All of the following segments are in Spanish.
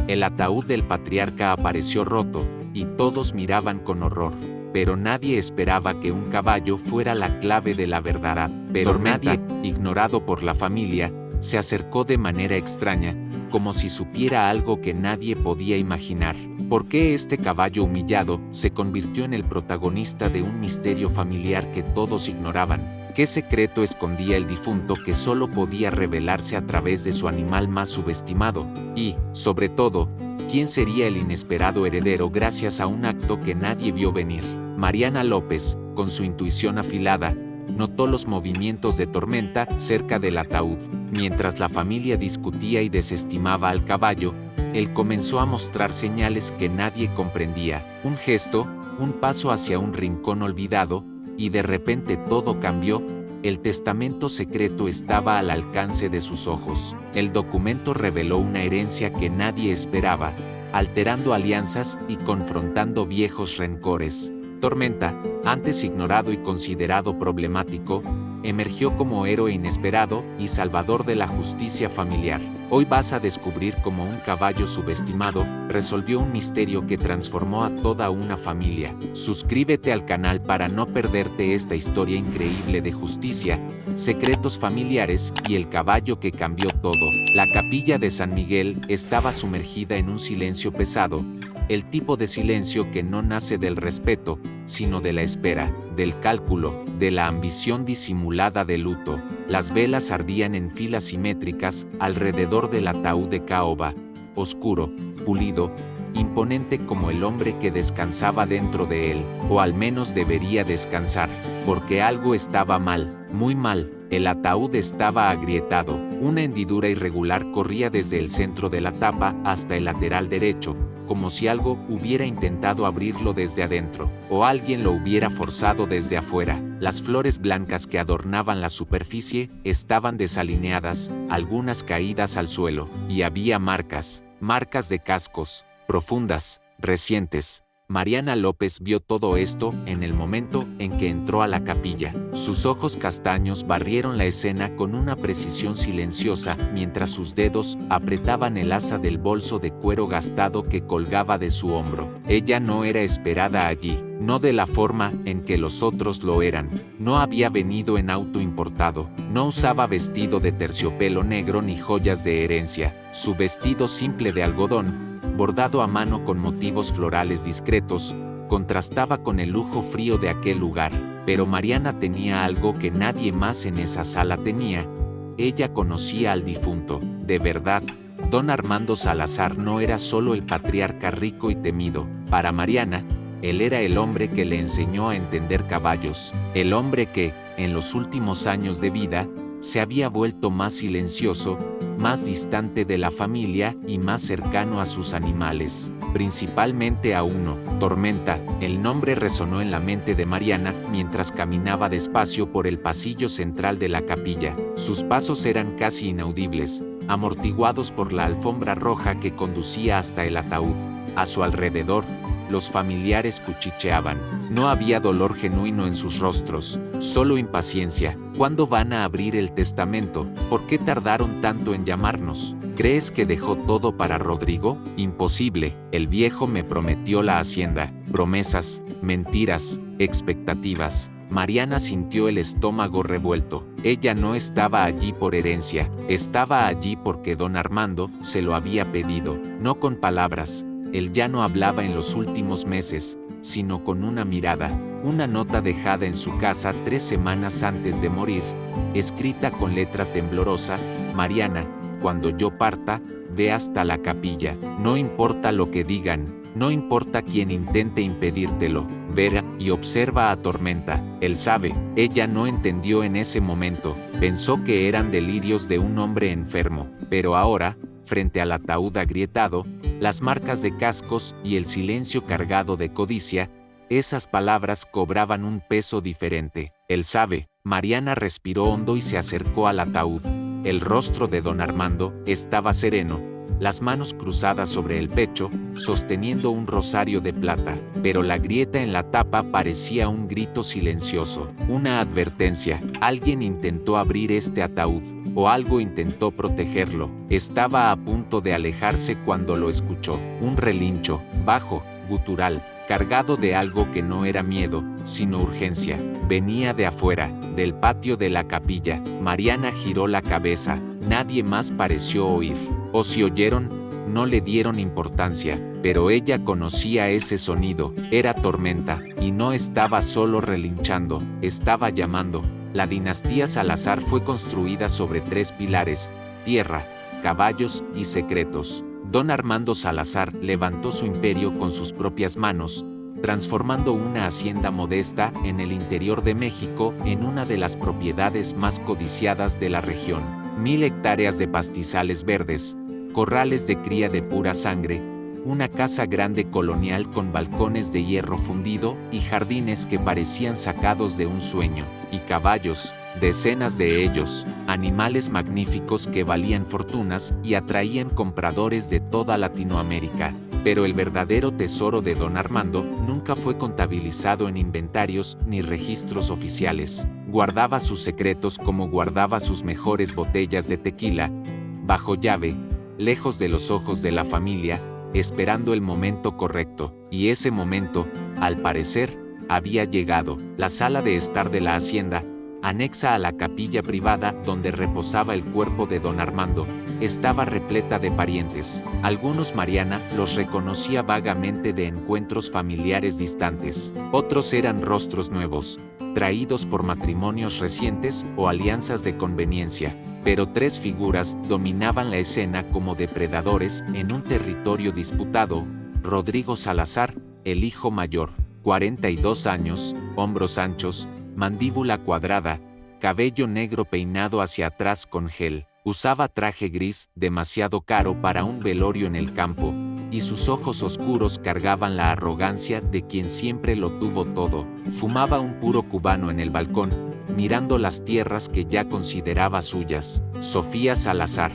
El ataúd del patriarca apareció roto, y todos miraban con horror. Pero nadie esperaba que un caballo fuera la clave de la verdad. Pero nadie, ignorado por la familia, se acercó de manera extraña, como si supiera algo que nadie podía imaginar. ¿Por qué este caballo humillado se convirtió en el protagonista de un misterio familiar que todos ignoraban? ¿Qué secreto escondía el difunto que solo podía revelarse a través de su animal más subestimado? Y, sobre todo, ¿quién sería el inesperado heredero gracias a un acto que nadie vio venir? Mariana López, con su intuición afilada, notó los movimientos de Tormenta cerca del ataúd. Mientras la familia discutía y desestimaba al caballo, él comenzó a mostrar señales que nadie comprendía. Un gesto, un paso hacia un rincón olvidado, y de repente todo cambió. El testamento secreto estaba al alcance de sus ojos. El documento reveló una herencia que nadie esperaba, alterando alianzas y confrontando viejos rencores. Tormenta, antes ignorado y considerado problemático, emergió como héroe inesperado y salvador de la justicia familiar. Hoy vas a descubrir cómo un caballo subestimado resolvió un misterio que transformó a toda una familia. Suscríbete al canal para no perderte esta historia increíble de justicia, secretos familiares y el caballo que cambió todo. La capilla de San Miguel estaba sumergida en un silencio pesado, el tipo de silencio que no nace del respeto, sino de la espera, del cálculo, de la ambición disimulada de luto. Las velas ardían en filas simétricas alrededor del ataúd de caoba, oscuro, pulido, imponente como el hombre que descansaba dentro de él, o al menos debería descansar, porque algo estaba mal, muy mal. El ataúd estaba agrietado, una hendidura irregular corría desde el centro de la tapa hasta el lateral derecho, como si algo hubiera intentado abrirlo desde adentro, o alguien lo hubiera forzado desde afuera. Las flores blancas que adornaban la superficie estaban desalineadas, algunas caídas al suelo, y había marcas de cascos, profundas, recientes. Mariana López vio todo esto en el momento en que entró a la capilla. Sus ojos castaños barrieron la escena con una precisión silenciosa mientras sus dedos apretaban el asa del bolso de cuero gastado que colgaba de su hombro. Ella no era esperada allí, no de la forma en que los otros lo eran. No había venido en auto importado, no usaba vestido de terciopelo negro ni joyas de herencia. Su vestido simple de algodón, bordado a mano con motivos florales discretos, contrastaba con el lujo frío de aquel lugar. Pero Mariana tenía algo que nadie más en esa sala tenía. Ella conocía al difunto, de verdad. Don Armando Salazar no era solo el patriarca rico y temido. Para Mariana, él era el hombre que le enseñó a entender caballos, el hombre que, en los últimos años de vida, se había vuelto más silencioso, más distante de la familia y más cercano a sus animales, principalmente a uno, Tormenta. El nombre resonó en la mente de Mariana mientras caminaba despacio por el pasillo central de la capilla. Sus pasos eran casi inaudibles, amortiguados por la alfombra roja que conducía hasta el ataúd. A su alrededor, los familiares cuchicheaban. No había dolor genuino en sus rostros, solo impaciencia. ¿Cuándo van a abrir el testamento? ¿Por qué tardaron tanto en llamarnos? ¿Crees que dejó todo para Rodrigo? Imposible. El viejo me prometió la hacienda. Promesas, mentiras, expectativas. Mariana sintió el estómago revuelto. Ella no estaba allí por herencia, estaba allí porque don Armando se lo había pedido, no con palabras. Él ya no hablaba en los últimos meses, sino con una mirada, una nota dejada en su casa 3 semanas antes de morir, escrita con letra temblorosa: Mariana, cuando yo parta, ve hasta la capilla, no importa lo que digan, no importa quién intente impedírtelo, verá y observa a Tormenta. Él sabe. Ella no entendió en ese momento, pensó que eran delirios de un hombre enfermo, pero ahora, frente al ataúd agrietado, las marcas de cascos y el silencio cargado de codicia, esas palabras cobraban un peso diferente. Él sabe. Mariana respiró hondo y se acercó al ataúd. El rostro de don Armando estaba sereno, las manos cruzadas sobre el pecho, sosteniendo un rosario de plata, pero la grieta en la tapa parecía un grito silencioso, una advertencia. Alguien intentó abrir este ataúd, o algo intentó protegerlo. Estaba a punto de alejarse cuando lo escuchó. Un relincho, bajo, gutural, cargado de algo que no era miedo, sino urgencia. Venía de afuera, del patio de la capilla. Mariana giró la cabeza. Nadie más pareció oír. O si oyeron, no le dieron importancia, pero ella conocía ese sonido. Era tormenta, y no estaba solo relinchando, estaba llamando. La dinastía Salazar fue construida sobre 3 pilares: tierra, caballos y secretos. Don Armando Salazar levantó su imperio con sus propias manos, transformando una hacienda modesta en el interior de México en una de las propiedades más codiciadas de la región. 1000 hectáreas de pastizales verdes, corrales de cría de pura sangre, una casa grande colonial con balcones de hierro fundido y jardines que parecían sacados de un sueño, y caballos, decenas de ellos, animales magníficos que valían fortunas y atraían compradores de toda Latinoamérica. Pero el verdadero tesoro de Don Armando nunca fue contabilizado en inventarios ni registros oficiales. Guardaba sus secretos como guardaba sus mejores botellas de tequila, bajo llave, lejos de los ojos de la familia, esperando el momento correcto. Y ese momento, al parecer, había llegado. La sala de estar de la hacienda, anexa a la capilla privada donde reposaba el cuerpo de Don Armando, estaba repleta de parientes. Algunos Mariana los reconocía vagamente de encuentros familiares distantes. Otros eran rostros nuevos, traídos por matrimonios recientes o alianzas de conveniencia. Pero 3 figuras dominaban la escena como depredadores en un territorio disputado: Rodrigo Salazar, el hijo mayor, 42 años, hombros anchos, mandíbula cuadrada, cabello negro peinado hacia atrás con gel, usaba traje gris demasiado caro para un velorio en el campo, y sus ojos oscuros cargaban la arrogancia de quien siempre lo tuvo todo. Fumaba un puro cubano en el balcón, mirando las tierras que ya consideraba suyas. Sofía Salazar,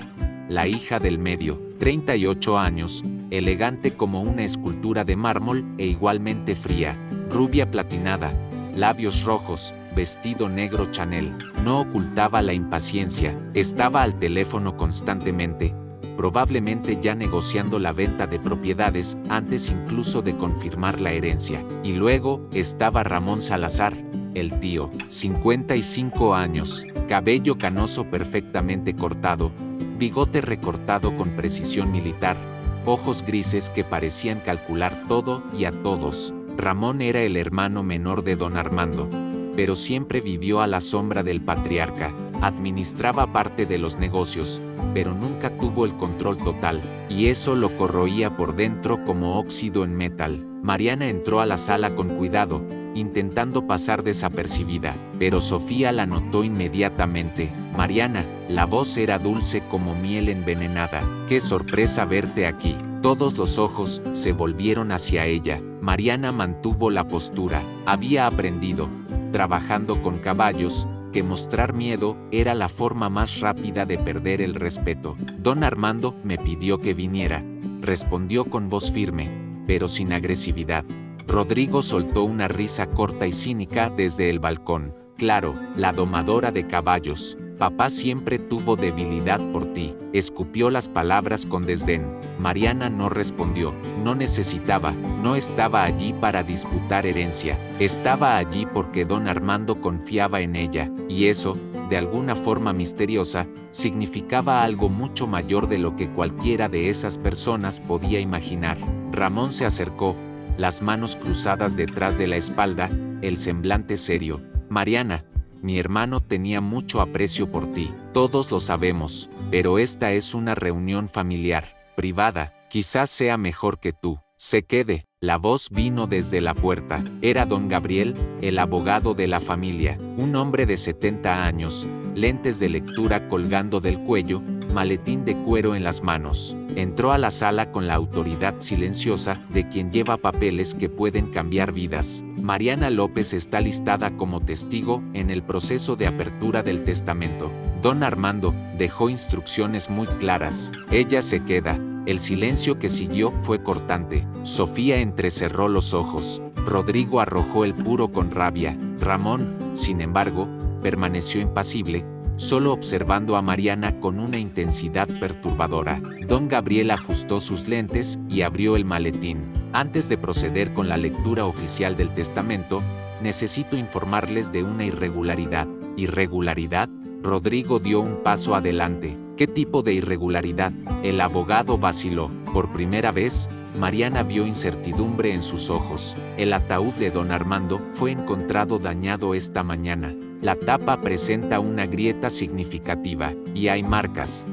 la hija del medio, 38 años, elegante como una escultura de mármol e igualmente fría, rubia platinada, labios rojos, vestido negro Chanel. No ocultaba la impaciencia, estaba al teléfono constantemente, probablemente ya negociando la venta de propiedades antes incluso de confirmar la herencia. Y luego estaba Ramón Salazar, el tío, 55 años, cabello canoso perfectamente cortado, bigote recortado con precisión militar, ojos grises que parecían calcular todo y a todos. Ramón era el hermano menor de Don Armando, pero siempre vivió a la sombra del patriarca. Administraba parte de los negocios, pero nunca tuvo el control total, y eso lo corroía por dentro como óxido en metal. Mariana entró a la sala con cuidado, intentando pasar desapercibida, pero Sofía la notó inmediatamente. Mariana, la voz era dulce como miel envenenada. ¡Qué sorpresa verte aquí! Todos los ojos se volvieron hacia ella. Mariana mantuvo la postura. Había aprendido, trabajando con caballos, que mostrar miedo era la forma más rápida de perder el respeto. Don Armando me pidió que viniera, respondió con voz firme, pero sin agresividad. Rodrigo soltó una risa corta y cínica desde el balcón. Claro, la domadora de caballos. Papá siempre tuvo debilidad por ti. Escupió las palabras con desdén. Mariana no respondió. No necesitaba, no estaba allí para disputar herencia. Estaba allí porque Don Armando confiaba en ella, y eso, de alguna forma misteriosa, significaba algo mucho mayor de lo que cualquiera de esas personas podía imaginar. Ramón se acercó, las manos cruzadas detrás de la espalda, el semblante serio. Mariana, mi hermano tenía mucho aprecio por ti, todos lo sabemos, pero esta es una reunión familiar, privada, quizás sea mejor que tú se quede. La voz vino desde la puerta. Era don Gabriel, el abogado de la familia, un hombre de 70 años, lentes de lectura colgando del cuello, maletín de cuero en las manos. Entró a la sala con la autoridad silenciosa de quien lleva papeles que pueden cambiar vidas. Mariana López está listada como testigo en el proceso de apertura del testamento. Don Armando dejó instrucciones muy claras. Ella se queda. El silencio que siguió fue cortante. Sofía entrecerró los ojos. Rodrigo arrojó el puro con rabia. Ramón, sin embargo, permaneció impasible, solo observando a Mariana con una intensidad perturbadora. Don Gabriel ajustó sus lentes y abrió el maletín. Antes de proceder con la lectura oficial del testamento, necesito informarles de una irregularidad. ¿Irregularidad? Rodrigo dio un paso adelante. ¿Qué tipo de irregularidad? El abogado vaciló. Por primera vez, Mariana vio incertidumbre en sus ojos. El ataúd de don Armando fue encontrado dañado esta mañana. La tapa presenta una grieta significativa, y hay marcas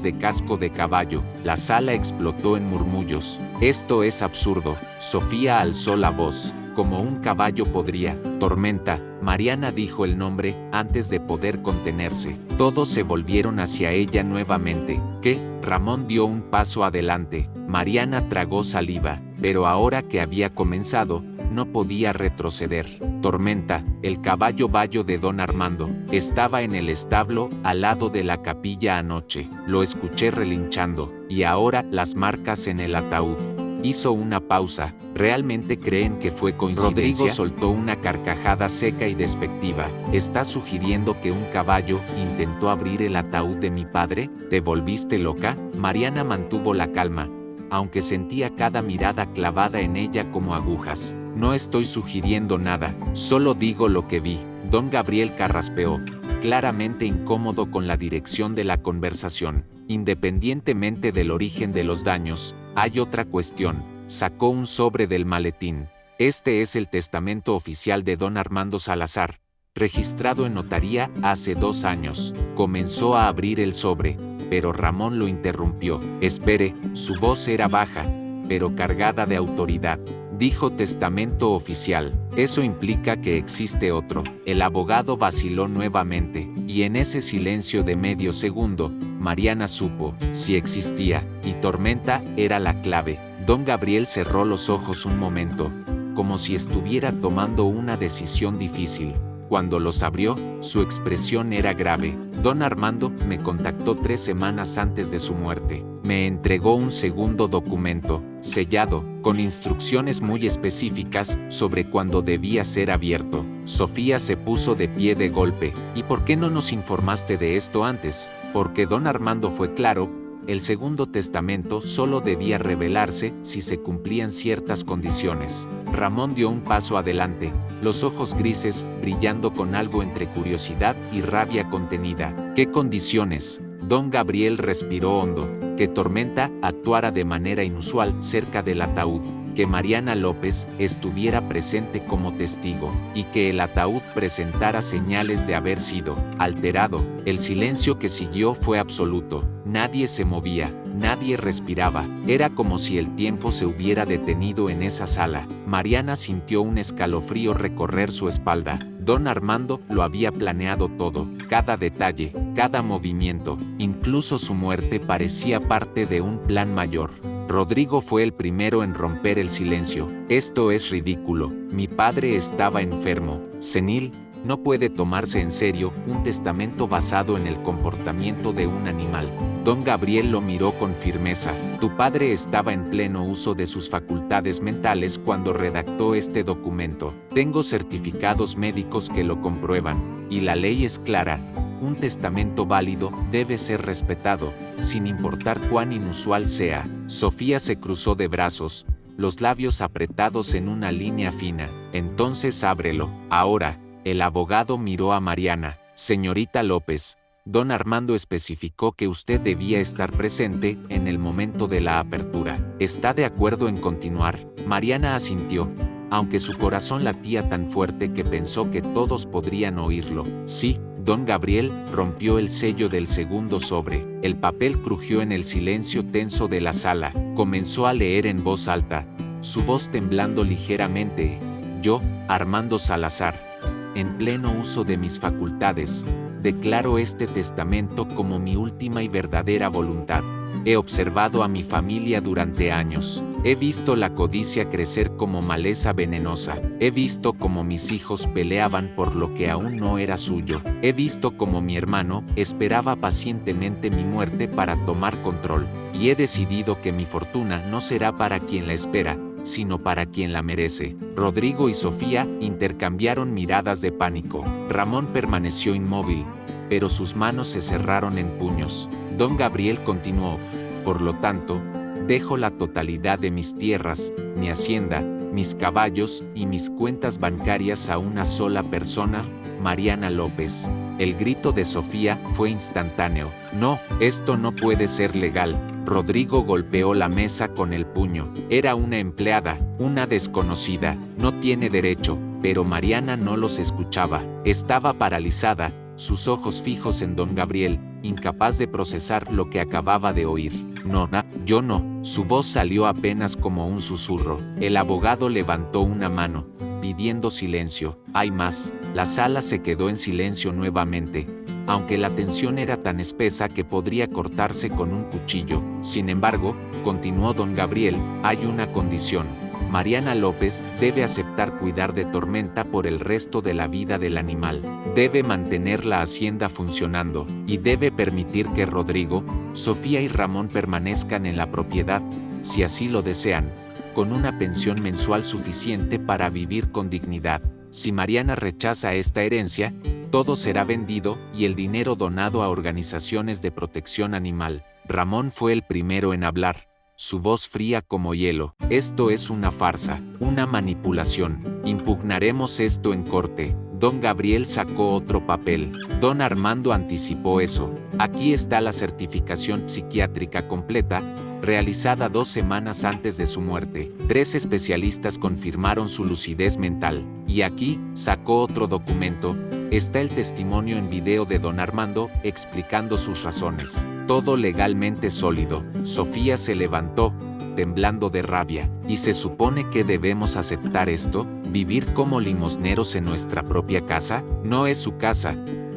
de casco de caballo. La sala explotó en murmullos. Esto es absurdo. Sofía alzó la voz. Como un caballo podría. Tormenta. Mariana dijo el nombre antes de poder contenerse. Todos se volvieron hacia ella nuevamente. ¿Qué? Ramón dio un paso adelante. Mariana tragó saliva, pero ahora que había comenzado, no podía retroceder. Tormenta, el caballo bayo de don Armando, estaba en el establo al lado de la capilla anoche. Lo escuché relinchando, y ahora las marcas en el ataúd. Hizo una pausa. ¿Realmente creen que fue coincidencia? Rodrigo soltó una carcajada seca y despectiva. ¿Estás sugiriendo que un caballo intentó abrir el ataúd de mi padre? ¿Te volviste loca? Mariana mantuvo la calma, aunque sentía cada mirada clavada en ella como agujas. No estoy sugiriendo nada, solo digo lo que vi. Don Gabriel carraspeó, claramente incómodo con la dirección de la conversación. Independientemente del origen de los daños, hay otra cuestión. Sacó un sobre del maletín. Este es el testamento oficial de don Armando Salazar, registrado en notaría hace 2 años. Comenzó a abrir el sobre, pero Ramón lo interrumpió. Espere, su voz era baja, pero cargada de autoridad. Dijo testamento oficial. Eso implica que existe otro. El abogado vaciló nuevamente, y en ese silencio de medio segundo, Mariana supo, si existía, y Tormenta era la clave. Don Gabriel cerró los ojos un momento, como si estuviera tomando una decisión difícil. Cuando los abrió, su expresión era grave. Don Armando me contactó 3 semanas antes de su muerte. Me entregó un segundo documento, sellado, con instrucciones muy específicas sobre cuándo debía ser abierto. Sofía se puso de pie de golpe. ¿Y por qué no nos informaste de esto antes? Porque don Armando fue claro. El segundo testamento solo debía revelarse si se cumplían ciertas condiciones. Ramón dio un paso adelante, los ojos grises brillando con algo entre curiosidad y rabia contenida. ¿Qué condiciones? Don Gabriel respiró hondo. Que Tormenta actuara de manera inusual cerca del ataúd, que Mariana López estuviera presente como testigo, y que el ataúd presentara señales de haber sido alterado. El silencio que siguió fue absoluto. Nadie se movía, nadie respiraba. Era como si el tiempo se hubiera detenido en esa sala. Mariana sintió un escalofrío recorrer su espalda. Don Armando lo había planeado todo, cada detalle, cada movimiento, incluso su muerte parecía parte de un plan mayor. Rodrigo fue el primero en romper el silencio. Esto es ridículo. Mi padre estaba enfermo, senil. No puede tomarse en serio un testamento basado en el comportamiento de un animal. Don Gabriel lo miró con firmeza. Tu padre estaba en pleno uso de sus facultades mentales cuando redactó este documento. Tengo certificados médicos que lo comprueban, y la ley es clara. Un testamento válido debe ser respetado, sin importar cuán inusual sea. Sofía se cruzó de brazos, los labios apretados en una línea fina. Entonces ábrelo. Ahora. El abogado miró a Mariana. Señorita López, don Armando especificó que usted debía estar presente en el momento de la apertura. ¿Está de acuerdo en continuar? Mariana asintió, aunque su corazón latía tan fuerte que pensó que todos podrían oírlo. Sí. Don Gabriel rompió el sello del segundo sobre. El papel crujió en el silencio tenso de la sala. Comenzó a leer en voz alta, su voz temblando ligeramente. Yo, Armando Salazar, en pleno uso de mis facultades, declaro este testamento como mi última y verdadera voluntad. He observado a mi familia durante años. He visto la codicia crecer como maleza venenosa. He visto cómo mis hijos peleaban por lo que aún no era suyo. He visto cómo mi hermano esperaba pacientemente mi muerte para tomar control. Y he decidido que mi fortuna no será para quien la espera, sino para quien la merece. Rodrigo y Sofía intercambiaron miradas de pánico. Ramón permaneció inmóvil, pero sus manos se cerraron en puños. Don Gabriel continuó: por lo tanto, dejo la totalidad de mis tierras, mi hacienda, mis caballos y mis cuentas bancarias a una sola persona, Mariana López. El grito de Sofía fue instantáneo. No, esto no puede ser legal. Rodrigo golpeó la mesa con el puño. Era una empleada, una desconocida, no tiene derecho. Pero Mariana no los escuchaba. Estaba paralizada, sus ojos fijos en don Gabriel, incapaz de procesar lo que acababa de oír. No, yo no. Su voz salió apenas como un susurro. El abogado levantó una mano, pidiendo silencio. Hay más. La sala se quedó en silencio nuevamente, aunque la tensión era tan espesa que podría cortarse con un cuchillo. Sin embargo, continuó don Gabriel, hay una condición. Mariana López debe aceptar cuidar de Tormenta por el resto de la vida del animal. Debe mantener la hacienda funcionando, y debe permitir que Rodrigo, Sofía y Ramón permanezcan en la propiedad, si así lo desean, con una pensión mensual suficiente para vivir con dignidad. Si Mariana rechaza esta herencia, todo será vendido y el dinero donado a organizaciones de protección animal. Ramón fue el primero en hablar, su voz fría como hielo. Esto es una farsa, una manipulación. Impugnaremos esto en corte. Don Gabriel sacó otro papel. Don Armando anticipó eso. Aquí está la certificación psiquiátrica completa, realizada 2 semanas antes de su muerte. 3 especialistas confirmaron su lucidez mental. Y aquí, sacó otro documento, está el testimonio en video de don Armando explicando sus razones. Todo legalmente sólido. Sofía se levantó, temblando de rabia. ¿Y se supone que debemos aceptar esto? ¿Vivir como limosneros en nuestra propia casa? No es su casa,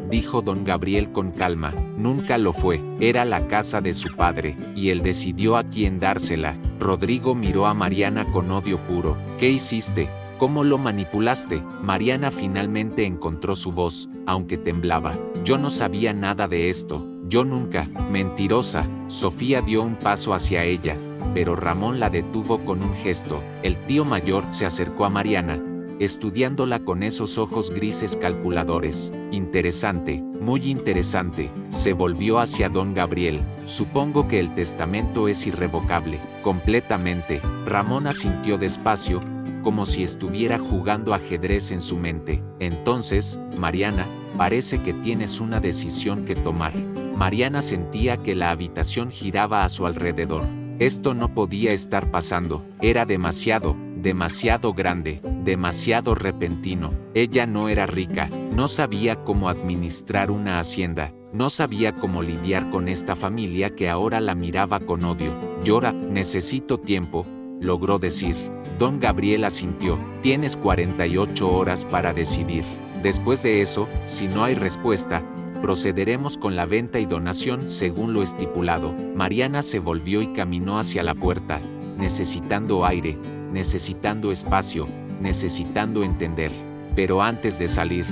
dijo don Gabriel con calma. Nunca lo fue. Era la casa de su padre, y él decidió a quién dársela. Rodrigo miró a Mariana con odio puro. ¿Qué hiciste? ¿Cómo lo manipulaste? Mariana finalmente encontró su voz, aunque temblaba. Yo no sabía nada de esto. Yo nunca. Mentirosa. Sofía dio un paso hacia ella, pero Ramón la detuvo con un gesto. El tío mayor se acercó a Mariana, estudiándola con esos ojos grises calculadores. Interesante, muy interesante. Se volvió hacia don Gabriel. Supongo que el testamento es irrevocable. Completamente. Ramón asintió despacio, como si estuviera jugando ajedrez en su mente. Entonces, Mariana, parece que tienes una decisión que tomar. Mariana sentía que la habitación giraba a su alrededor. Esto no podía estar pasando. Era demasiado grande, demasiado repentino. Ella no era rica, no sabía cómo administrar una hacienda, no sabía cómo lidiar con esta familia que ahora la miraba con odio. Llora, necesito tiempo, logró decir. Don Gabriel asintió. Tienes 48 horas para decidir. Después de eso, si no hay respuesta, procederemos con la venta y donación según lo estipulado. Mariana se volvió y caminó hacia la puerta, necesitando aire, necesitando espacio, necesitando entender. Pero antes de salir,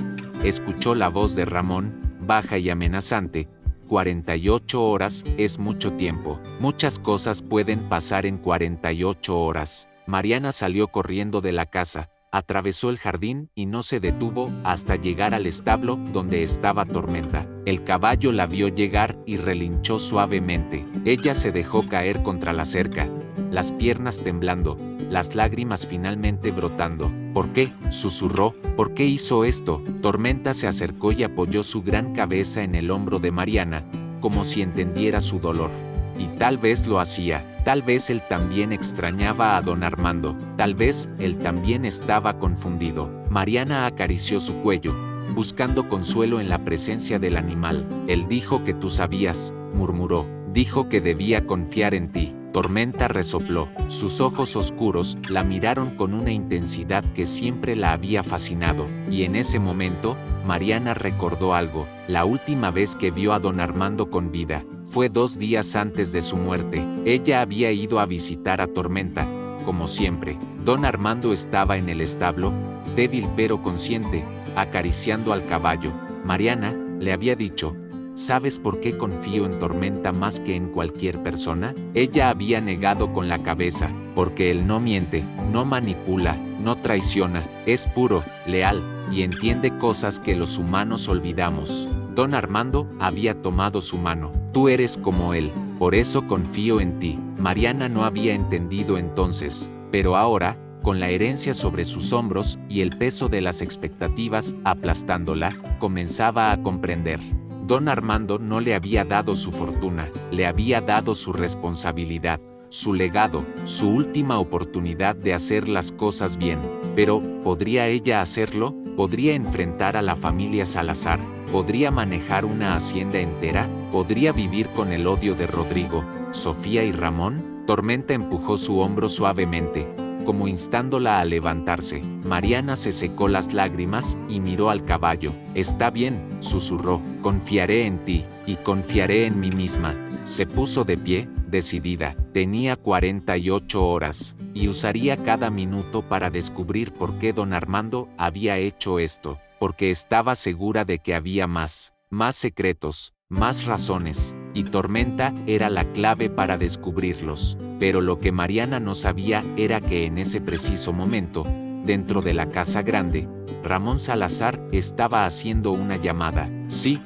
escuchó la voz de Ramón, baja y amenazante. 48 horas es mucho tiempo. Muchas cosas pueden pasar en 48 horas. Mariana salió corriendo de la casa, atravesó el jardín y no se detuvo hasta llegar al establo donde estaba Tormenta. El caballo la vio llegar y relinchó suavemente. Ella se dejó caer contra la cerca, las piernas temblando, las lágrimas finalmente brotando. ¿Por qué?, susurró. ¿Por qué hizo esto? Tormenta se acercó y apoyó su gran cabeza en el hombro de Mariana, como si entendiera su dolor. Y tal vez lo hacía. Tal vez él también extrañaba a don Armando. Tal vez él también estaba confundido. Mariana acarició su cuello, buscando consuelo en la presencia del animal. Él dijo que tú sabías, murmuró. Dijo que debía confiar en ti. Tormenta resopló. Sus ojos oscuros la miraron con una intensidad que siempre la había fascinado. Y en ese momento, Mariana recordó algo. La última vez que vio a don Armando con vida fue 2 días antes de su muerte. Ella había ido a visitar a Tormenta, como siempre. Don Armando estaba en el establo, débil pero consciente, acariciando al caballo. Mariana le había dicho: ¿sabes por qué confío en Tormenta más que en cualquier persona? Ella había negado con la cabeza. Porque él no miente, no manipula, no traiciona, es puro, leal, y entiende cosas que los humanos olvidamos. Don Armando había tomado su mano. Tú eres como él, por eso confío en ti. Mariana no había entendido entonces, pero ahora, con la herencia sobre sus hombros y el peso de las expectativas aplastándola, comenzaba a comprender. Don Armando no le había dado su fortuna, le había dado su responsabilidad, su legado, su última oportunidad de hacer las cosas bien. Pero, ¿podría ella hacerlo? ¿Podría enfrentar a la familia Salazar? ¿Podría manejar una hacienda entera? ¿Podría vivir con el odio de Rodrigo, Sofía y Ramón? Tormenta empujó su hombro suavemente, como instándola a levantarse. Mariana se secó las lágrimas y miró al caballo. Está bien, susurró, confiaré en ti, y confiaré en mí misma. Se puso de pie, decidida. Tenía 48 horas, y usaría cada minuto para descubrir por qué don Armando había hecho esto, porque estaba segura de que había más secretos, más razones, y Tormenta era la clave para descubrirlos. Pero lo que Mariana no sabía era que en ese preciso momento, dentro de la casa grande, Ramón Salazar estaba haciendo una llamada. Sí,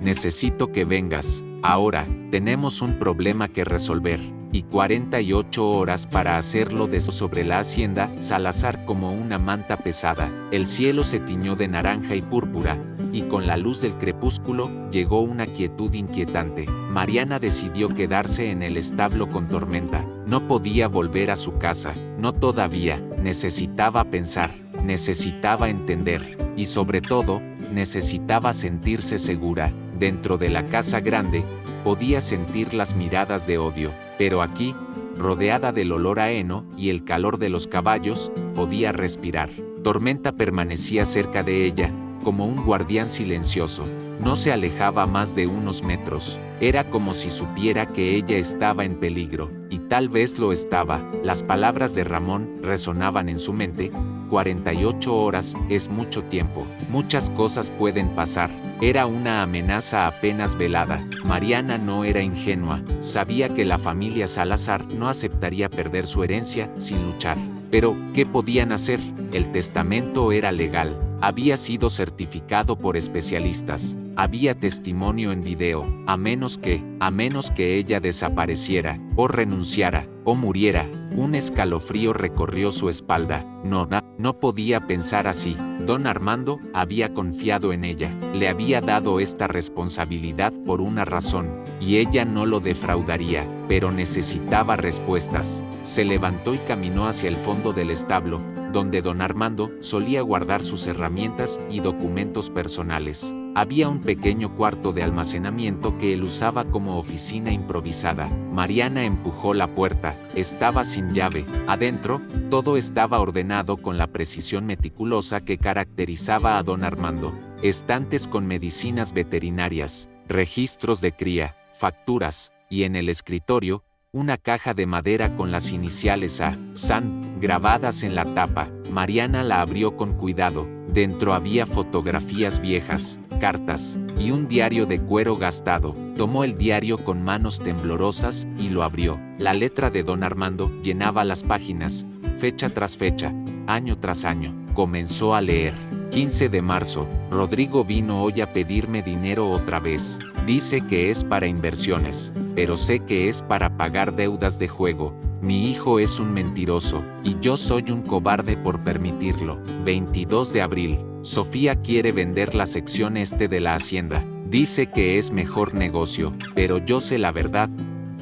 necesito que vengas. Ahora, tenemos un problema que resolver, y 48 horas para hacerlo. Sobre la hacienda Salazar como una manta pesada. El cielo se tiñó de naranja y púrpura, y con la luz del crepúsculo llegó una quietud inquietante. Mariana decidió quedarse en el establo con Tormenta. No podía volver a su casa, no todavía. Necesitaba pensar, necesitaba entender, y sobre todo, necesitaba sentirse segura. Dentro de la casa grande, podía sentir las miradas de odio, pero aquí, rodeada del olor a heno y el calor de los caballos, podía respirar. Tormenta permanecía cerca de ella, como un guardián silencioso. No se alejaba más de unos metros. Era como si supiera que ella estaba en peligro, y tal vez lo estaba. Las palabras de Ramón resonaban en su mente. 48 horas es mucho tiempo. Muchas cosas pueden pasar. Era una amenaza apenas velada. Mariana no era ingenua. Sabía que la familia Salazar no aceptaría perder su herencia sin luchar. Pero, ¿qué podían hacer? El testamento era legal. Había sido certificado por especialistas. Había testimonio en video. A menos que ella desapareciera, o renunciara, o muriera. Un escalofrío recorrió su espalda. No podía pensar así. Don Armando había confiado en ella. Le había dado esta responsabilidad por una razón, y ella no lo defraudaría, pero necesitaba respuestas. Se levantó y caminó hacia el fondo del establo, donde don Armando solía guardar sus herramientas y documentos personales. Había un pequeño cuarto de almacenamiento que él usaba como oficina improvisada. Mariana empujó la puerta. Estaba sin llave. Adentro, todo estaba ordenado con la precisión meticulosa que caracterizaba a don Armando. Estantes con medicinas veterinarias, registros de cría, facturas, y en el escritorio, una caja de madera con las iniciales A. San grabadas en la tapa. Mariana la abrió con cuidado. Dentro había fotografías viejas, cartas, y un diario de cuero gastado. Tomó el diario con manos temblorosas y lo abrió. La letra de don Armando llenaba las páginas, fecha tras fecha, año tras año. Comenzó a leer. 15 de marzo, Rodrigo vino hoy a pedirme dinero otra vez. Dice que es para inversiones, pero sé que es para pagar deudas de juego. Mi hijo es un mentiroso, y yo soy un cobarde por permitirlo. 22 de abril, Sofía quiere vender la sección este de la hacienda. Dice que es mejor negocio, pero yo sé la verdad.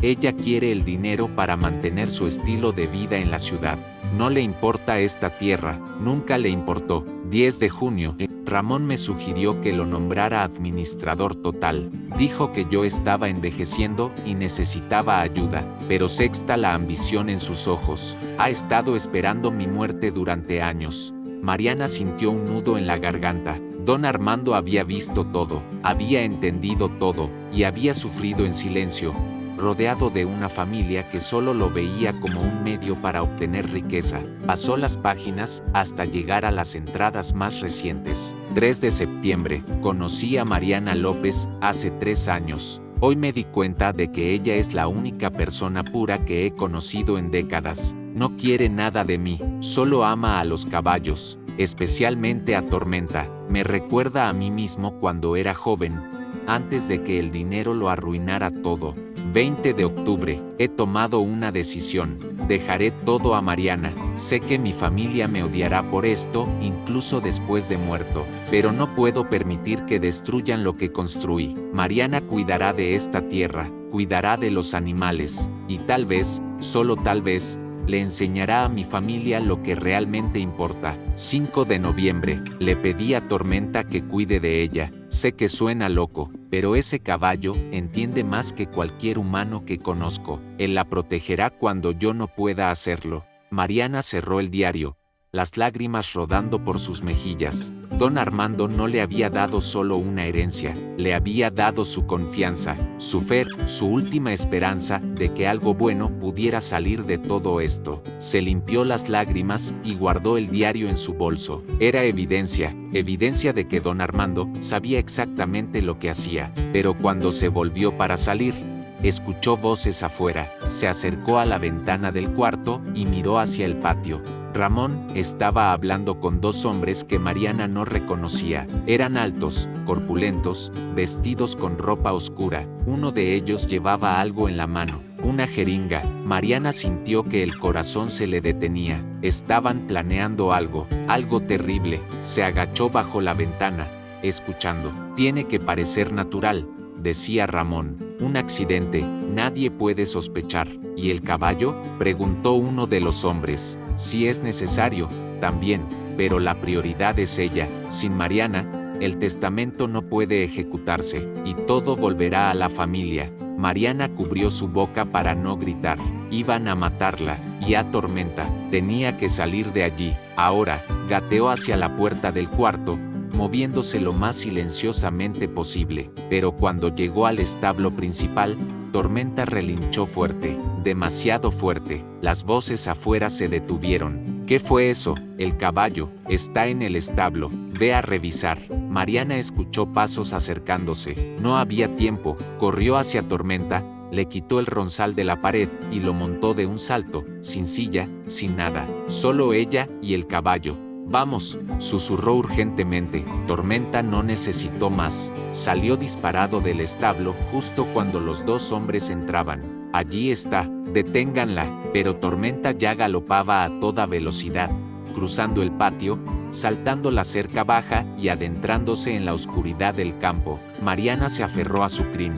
Ella quiere el dinero para mantener su estilo de vida en la ciudad. No le importa esta tierra, nunca le importó. 10 de junio, Ramón me sugirió que lo nombrara administrador total. Dijo que yo estaba envejeciendo y necesitaba ayuda, pero sexta la ambición en sus ojos. Ha estado esperando mi muerte durante años. Mariana sintió un nudo en la garganta. Don Armando había visto todo, había entendido todo, y había sufrido en silencio, rodeado de una familia que solo lo veía como un medio para obtener riqueza. Pasó las páginas hasta llegar a las entradas más recientes. 3 de septiembre, conocí a Mariana López hace 3 años. Hoy me di cuenta de que ella es la única persona pura que he conocido en décadas. No quiere nada de mí, solo ama a los caballos, especialmente a Tormenta. Me recuerda a mí mismo cuando era joven, antes de que el dinero lo arruinara todo. 20 de octubre. He tomado una decisión. Dejaré todo a Mariana. Sé que mi familia me odiará por esto, incluso después de muerto. Pero no puedo permitir que destruyan lo que construí. Mariana cuidará de esta tierra, cuidará de los animales, y tal vez, solo tal vez, le enseñará a mi familia lo que realmente importa. 5 de noviembre. Le pedí a Tormenta que cuide de ella. Sé que suena loco, pero ese caballo entiende más que cualquier humano que conozco. Él la protegerá cuando yo no pueda hacerlo. Mariana cerró el diario, las lágrimas rodando por sus mejillas. Don Armando no le había dado solo una herencia, le había dado su confianza, su fe, su última esperanza de que algo bueno pudiera salir de todo esto. Se limpió las lágrimas y guardó el diario en su bolso. Era evidencia de que don Armando sabía exactamente lo que hacía, pero cuando se volvió para salir, escuchó voces afuera, se acercó a la ventana del cuarto y miró hacia el patio. Ramón estaba hablando con dos hombres que Mariana no reconocía. Eran altos, corpulentos, vestidos con ropa oscura. Uno de ellos llevaba algo en la mano, una jeringa. Mariana sintió que el corazón se le detenía. Estaban planeando algo terrible. Se agachó bajo la ventana, escuchando. Tiene que parecer natural, decía Ramón. Un accidente, nadie puede sospechar. ¿Y el caballo?, preguntó uno de los hombres. Si es necesario, también, pero la prioridad es ella. Sin Mariana, el testamento no puede ejecutarse, y todo volverá a la familia. Mariana cubrió su boca para no gritar. Iban a matarla, y a Tormenta. Tenía que salir de allí. Ahora, gateó hacia la puerta del cuarto, moviéndose lo más silenciosamente posible. Pero cuando llegó al establo principal, Tormenta relinchó fuerte, demasiado fuerte. Las voces afuera se detuvieron. ¿Qué fue eso? El caballo está en el establo. Ve a revisar. Mariana escuchó pasos acercándose. No había tiempo. Corrió hacia Tormenta, le quitó el ronzal de la pared y lo montó de un salto, sin silla, sin nada. Solo ella y el caballo. Vamos, susurró urgentemente. Tormenta no necesitó más. Salió disparado del establo justo cuando los dos hombres entraban. Allí está, deténganla. Pero Tormenta ya galopaba a toda velocidad, cruzando el patio, saltando la cerca baja y adentrándose en la oscuridad del campo. Mariana se aferró a su crin,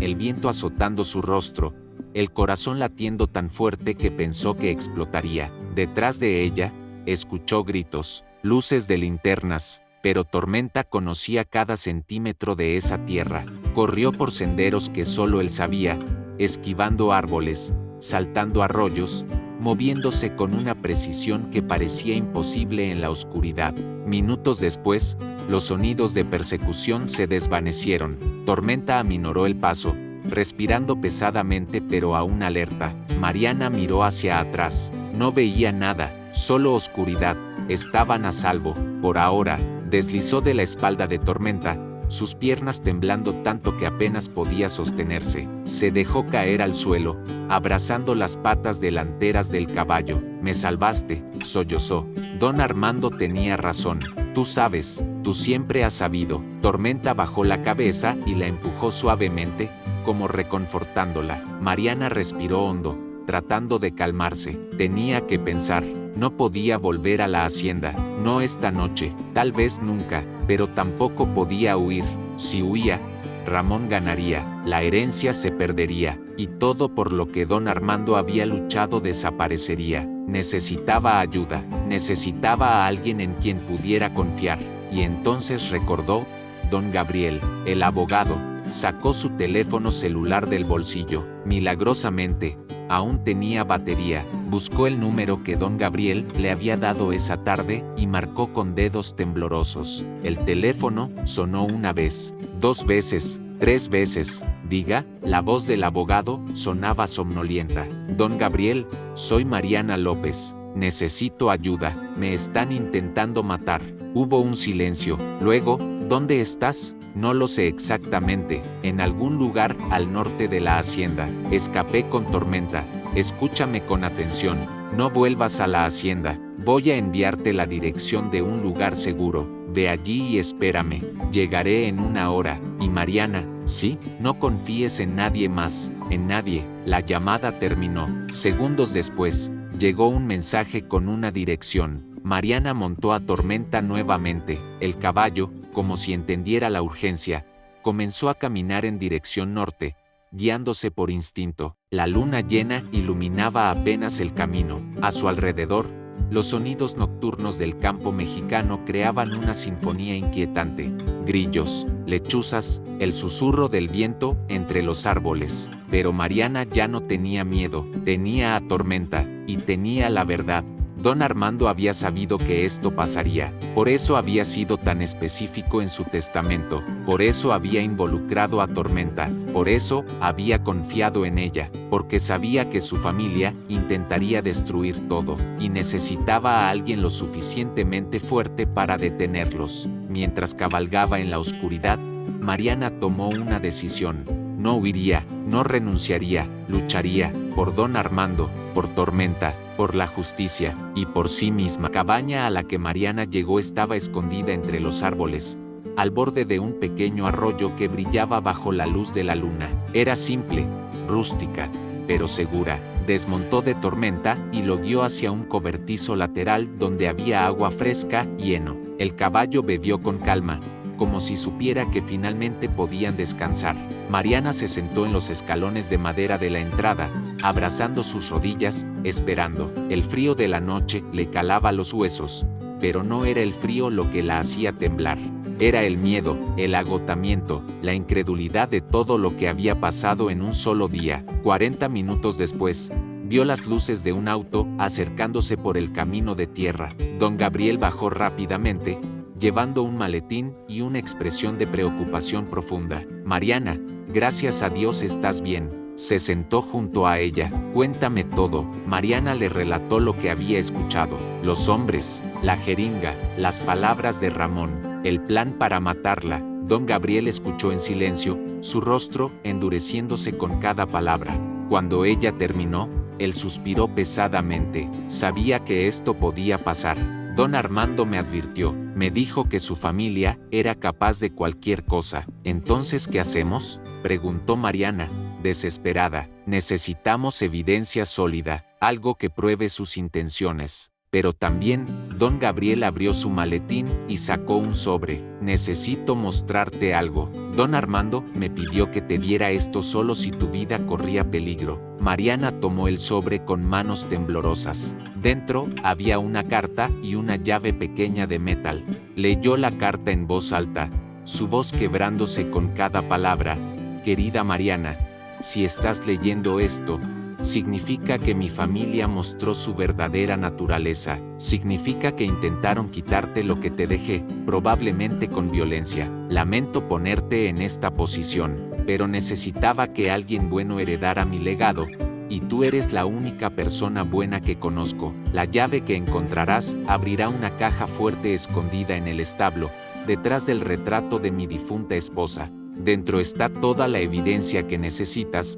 el viento azotando su rostro, el corazón latiendo tan fuerte que pensó que explotaría. Detrás de ella, escuchó gritos, luces de linternas, pero Tormenta conocía cada centímetro de esa tierra. Corrió por senderos que solo él sabía, esquivando árboles, saltando arroyos, moviéndose con una precisión que parecía imposible en la oscuridad. Minutos después, los sonidos de persecución se desvanecieron. Tormenta aminoró el paso, respirando pesadamente pero aún alerta. Mariana miró hacia atrás. No veía nada, solo oscuridad. Estaban a salvo, por ahora. Deslizó de la espalda de Tormenta, sus piernas temblando tanto que apenas podía sostenerse. Se dejó caer al suelo, abrazando las patas delanteras del caballo. Me salvaste, sollozó. Don Armando tenía razón. Tú sabes, tú siempre has sabido. Tormenta bajó la cabeza y la empujó suavemente, como reconfortándola. Mariana respiró hondo, tratando de calmarse. Tenía que pensar. No podía volver a la hacienda, no esta noche, tal vez nunca, pero tampoco podía huir. Si huía, Ramón ganaría, la herencia se perdería, y todo por lo que don Armando había luchado desaparecería. Necesitaba ayuda, necesitaba a alguien en quien pudiera confiar, y entonces recordó, don Gabriel, el abogado. Sacó su teléfono celular del bolsillo, milagrosamente. Aún tenía batería. Buscó el número que don Gabriel le había dado esa tarde y marcó con dedos temblorosos. El teléfono sonó una vez, 2 veces, 3 veces. Diga, la voz del abogado sonaba somnolienta. Don Gabriel, soy Mariana López. Necesito ayuda. Me están intentando matar. Hubo un silencio. Luego, ¿dónde estás? No lo sé exactamente, en algún lugar al norte de la hacienda. Escapé con Tormenta. Escúchame con atención. No vuelvas a la hacienda. Voy a enviarte la dirección de un lugar seguro. ve allí y espérame, llegaré en 1 hora. Y Mariana, sí, no confíes en nadie más, en nadie. La llamada terminó. Segundos después, llegó un mensaje con una dirección. Mariana montó a Tormenta nuevamente. El caballo, como si entendiera la urgencia, comenzó a caminar en dirección norte, guiándose por instinto. La luna llena iluminaba apenas el camino. A su alrededor, los sonidos nocturnos del campo mexicano creaban una sinfonía inquietante. Grillos, lechuzas, el susurro del viento entre los árboles. Pero Mariana ya no tenía miedo, tenía a Tormenta, y tenía la verdad. Don Armando había sabido que esto pasaría, por eso había sido tan específico en su testamento, por eso había involucrado a Tormenta, por eso había confiado en ella, porque sabía que su familia intentaría destruir todo, y necesitaba a alguien lo suficientemente fuerte para detenerlos. Mientras cabalgaba en la oscuridad, Mariana tomó una decisión. No huiría, no renunciaría, lucharía, por Don Armando, por Tormenta, por la justicia, y por sí misma. La cabaña a la que Mariana llegó estaba escondida entre los árboles, al borde de un pequeño arroyo que brillaba bajo la luz de la luna. Era simple, rústica, pero segura. Desmontó de Tormenta y lo guió hacia un cobertizo lateral donde había agua fresca y heno. El caballo bebió con calma, como si supiera que finalmente podían descansar. Mariana se sentó en los escalones de madera de la entrada, abrazando sus rodillas, esperando. El frío de la noche le calaba los huesos, pero no era el frío lo que la hacía temblar. Era el miedo, el agotamiento, la incredulidad de todo lo que había pasado en un solo día. 40 minutos después, vio las luces de un auto acercándose por el camino de tierra. Don Gabriel bajó rápidamente, llevando un maletín y una expresión de preocupación profunda. Mariana, gracias a Dios estás bien. Se sentó junto a ella. Cuéntame todo. Mariana le relató lo que había escuchado. Los hombres, la jeringa, las palabras de Ramón, el plan para matarla. Don Gabriel escuchó en silencio, su rostro endureciéndose con cada palabra. Cuando ella terminó, él suspiró pesadamente. Sabía que esto podía pasar. Don Armando me advirtió, me dijo que su familia era capaz de cualquier cosa. ¿Entonces qué hacemos?, preguntó Mariana, desesperada. Necesitamos evidencia sólida, algo que pruebe sus intenciones. Pero también, Don Gabriel abrió su maletín y sacó un sobre. Necesito mostrarte algo. Don Armando me pidió que te diera esto solo si tu vida corría peligro. Mariana tomó el sobre con manos temblorosas. Dentro había una carta y una llave pequeña de metal. Leyó la carta en voz alta, su voz quebrándose con cada palabra. Querida Mariana, si estás leyendo esto, significa que mi familia mostró su verdadera naturaleza. Significa que intentaron quitarte lo que te dejé, probablemente con violencia. Lamento ponerte en esta posición, pero necesitaba que alguien bueno heredara mi legado, y tú eres la única persona buena que conozco. La llave que encontrarás abrirá una caja fuerte escondida en el establo, detrás del retrato de mi difunta esposa. Dentro está toda la evidencia que necesitas,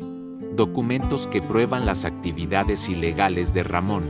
documentos que prueban las actividades ilegales de Ramón,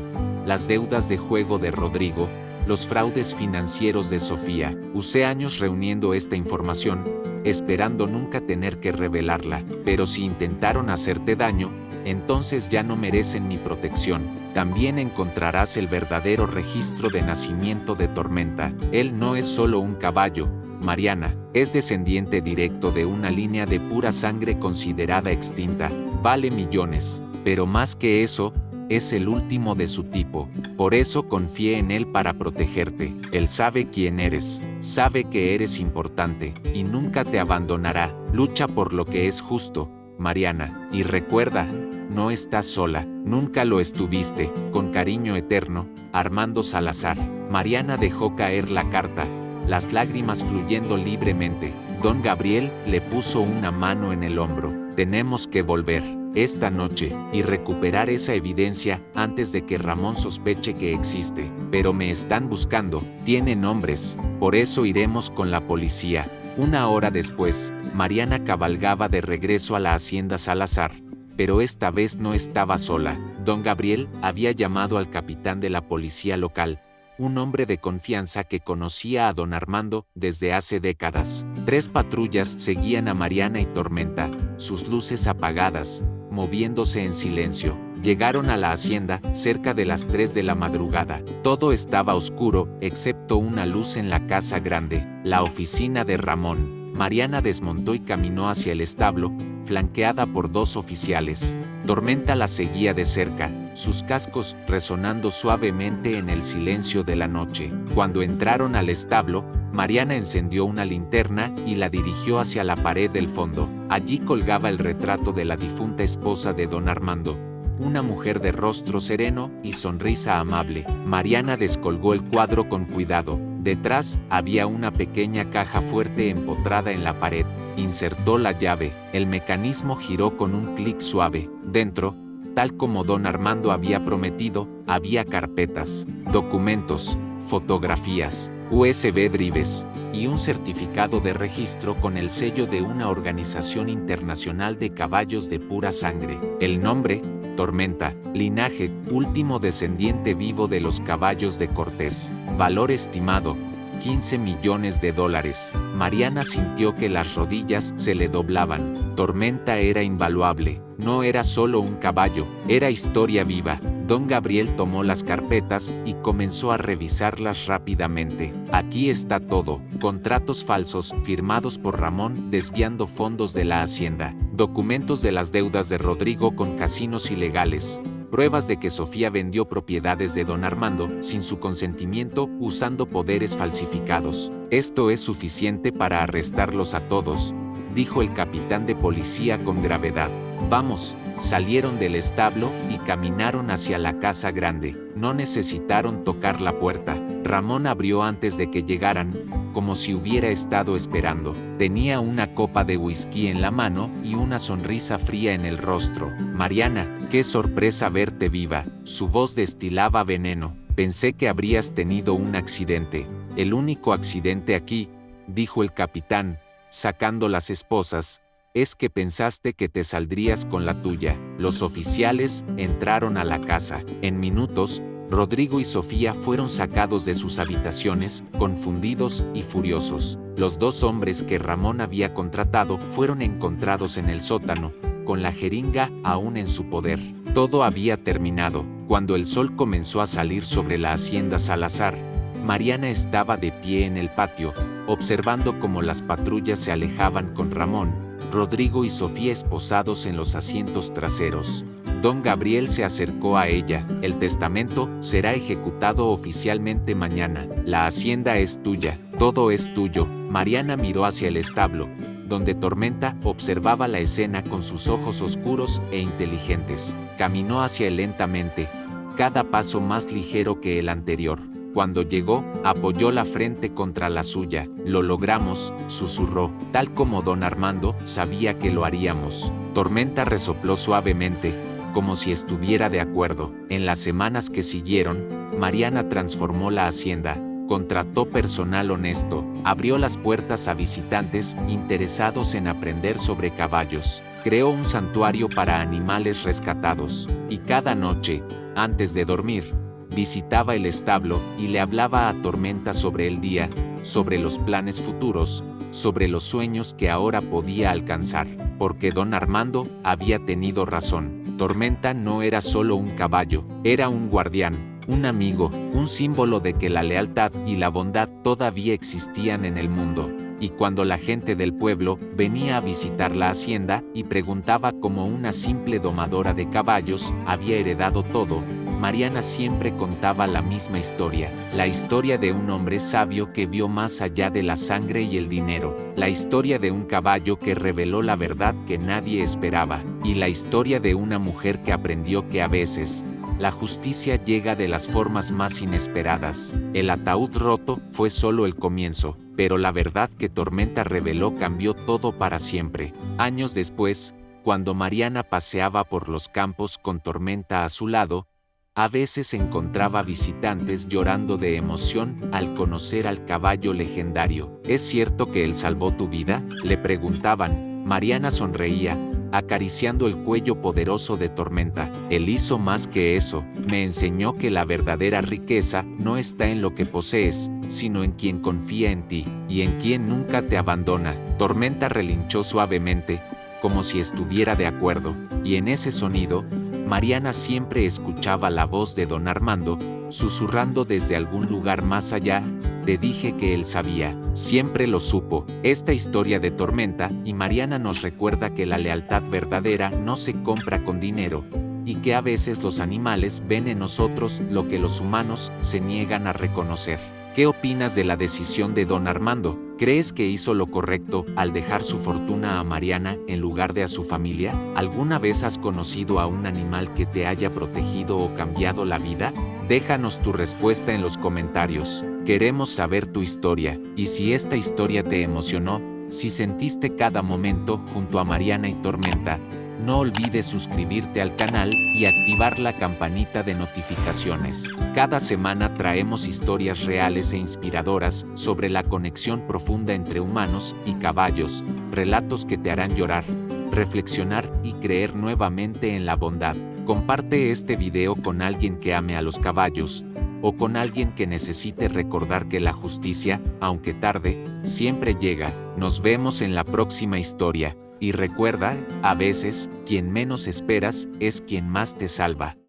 las deudas de juego de Rodrigo, los fraudes financieros de Sofía. Usé años reuniendo esta información, esperando nunca tener que revelarla, pero si intentaron hacerte daño, entonces ya no merecen mi protección. También encontrarás el verdadero registro de nacimiento de Tormenta. Él no es solo un caballo, Mariana, es descendiente directo de una línea de pura sangre considerada extinta. Vale millones, pero más que eso, es el último de su tipo. Por eso confié en él para protegerte. Él sabe quién eres, sabe que eres importante, y nunca te abandonará. Lucha por lo que es justo, Mariana, y recuerda, no estás sola, nunca lo estuviste. Con cariño eterno, Armando Salazar. Mariana dejó caer la carta, las lágrimas fluyendo libremente. Don Gabriel le puso una mano en el hombro. Tenemos que volver esta noche y recuperar esa evidencia antes de que Ramón sospeche que existe. Pero me están buscando, tiene nombres, por eso iremos con la policía. 1 hora después, Mariana cabalgaba de regreso a la hacienda Salazar, pero esta vez no estaba sola. Don Gabriel había llamado al capitán de la policía local, un hombre de confianza que conocía a don Armando desde hace décadas. 3 patrullas seguían a Mariana y Tormenta, sus luces apagadas, moviéndose en silencio. Llegaron a la hacienda cerca de las 3 de la madrugada. Todo estaba oscuro, excepto una luz en la casa grande, la oficina de Ramón. Mariana desmontó y caminó hacia el establo, flanqueada por 2 oficiales. Tormenta la seguía de cerca, sus cascos resonando suavemente en el silencio de la noche. Cuando entraron al establo, Mariana encendió una linterna y la dirigió hacia la pared del fondo. Allí colgaba el retrato de la difunta esposa de don Armando, una mujer de rostro sereno y sonrisa amable. Mariana descolgó el cuadro con cuidado. Detrás había una pequeña caja fuerte empotrada en la pared. Insertó la llave. El mecanismo giró con un clic suave. Dentro, tal como don Armando había prometido, había carpetas, documentos, fotografías, USB drives y un certificado de registro con el sello de una organización internacional de caballos de pura sangre. El nombre: Tormenta. Linaje: último descendiente vivo de los caballos de Cortés. Valor estimado: $15 millones. Mariana sintió que las rodillas se le doblaban. Tormenta era invaluable. No era solo un caballo, era historia viva. Don Gabriel tomó las carpetas y comenzó a revisarlas rápidamente. Aquí está todo: contratos falsos firmados por Ramón desviando fondos de la hacienda, documentos de las deudas de Rodrigo con casinos ilegales, pruebas de que Sofía vendió propiedades de don Armando sin su consentimiento usando poderes falsificados. Esto es suficiente para arrestarlos a todos, dijo el capitán de policía con gravedad. Vamos. Salieron del establo y caminaron hacia la casa grande. No necesitaron tocar la puerta. Ramón abrió antes de que llegaran, como si hubiera estado esperando. Tenía una copa de whisky en la mano y una sonrisa fría en el rostro. Mariana, qué sorpresa verte viva. Su voz destilaba veneno. Pensé que habrías tenido un accidente. El único accidente aquí, dijo el capitán, sacando las esposas, es que pensaste que te saldrías con la tuya. Los oficiales entraron a la casa. En minutos, Rodrigo y Sofía fueron sacados de sus habitaciones, confundidos y furiosos. Los 2 hombres que Ramón había contratado fueron encontrados en el sótano, con la jeringa aún en su poder. Todo había terminado. Cuando el sol comenzó a salir sobre la hacienda Salazar, Mariana estaba de pie en el patio, observando cómo las patrullas se alejaban con Ramón, Rodrigo y Sofía esposados en los asientos traseros. Don Gabriel se acercó a ella. El testamento será ejecutado oficialmente mañana. La hacienda es tuya, todo es tuyo. Mariana miró hacia el establo, donde Tormenta observaba la escena con sus ojos oscuros e inteligentes. Caminó hacia él lentamente, cada paso más ligero que el anterior. Cuando llegó, apoyó la frente contra la suya. Lo logramos, susurró, tal como don Armando sabía que lo haríamos. Tormenta resopló suavemente, como si estuviera de acuerdo. En las semanas que siguieron, Mariana transformó la hacienda, contrató personal honesto, abrió las puertas a visitantes interesados en aprender sobre caballos, creó un santuario para animales rescatados, y cada noche, antes de dormir, visitaba el establo y le hablaba a Tormenta sobre el día, sobre los planes futuros, sobre los sueños que ahora podía alcanzar, porque don Armando había tenido razón. Tormenta no era solo un caballo, era un guardián, un amigo, un símbolo de que la lealtad y la bondad todavía existían en el mundo. Y cuando la gente del pueblo venía a visitar la hacienda y preguntaba cómo una simple domadora de caballos había heredado todo, Mariana siempre contaba la misma historia, la historia de un hombre sabio que vio más allá de la sangre y el dinero, la historia de un caballo que reveló la verdad que nadie esperaba, y la historia de una mujer que aprendió que a veces, la justicia llega de las formas más inesperadas. El ataúd roto fue solo el comienzo, pero la verdad que Tormenta reveló cambió todo para siempre. Años después, cuando Mariana paseaba por los campos con Tormenta a su lado, a veces encontraba visitantes llorando de emoción al conocer al caballo legendario. ¿Es cierto que él salvó tu vida?, le preguntaban. Mariana sonreía, acariciando el cuello poderoso de Tormenta. Él hizo más que eso, me enseñó que la verdadera riqueza no está en lo que posees, sino en quien confía en ti, y en quien nunca te abandona. Tormenta relinchó suavemente, como si estuviera de acuerdo, y en ese sonido, Mariana siempre escuchaba la voz de don Armando, susurrando desde algún lugar más allá. Te dije que él sabía, siempre lo supo. Esta historia de Tormenta y Mariana nos recuerda que la lealtad verdadera no se compra con dinero, y que a veces los animales ven en nosotros lo que los humanos se niegan a reconocer. ¿Qué opinas de la decisión de don Armando? ¿Crees que hizo lo correcto al dejar su fortuna a Mariana en lugar de a su familia? ¿Alguna vez has conocido a un animal que te haya protegido o cambiado la vida? Déjanos tu respuesta en los comentarios. Queremos saber tu historia, y si esta historia te emocionó, si sentiste cada momento junto a Mariana y Tormenta, no olvides suscribirte al canal y activar la campanita de notificaciones. Cada semana traemos historias reales e inspiradoras sobre la conexión profunda entre humanos y caballos, relatos que te harán llorar, reflexionar y creer nuevamente en la bondad. Comparte este video con alguien que ame a los caballos, o con alguien que necesite recordar que la justicia, aunque tarde, siempre llega. Nos vemos en la próxima historia. Y recuerda, a veces, quien menos esperas es quien más te salva.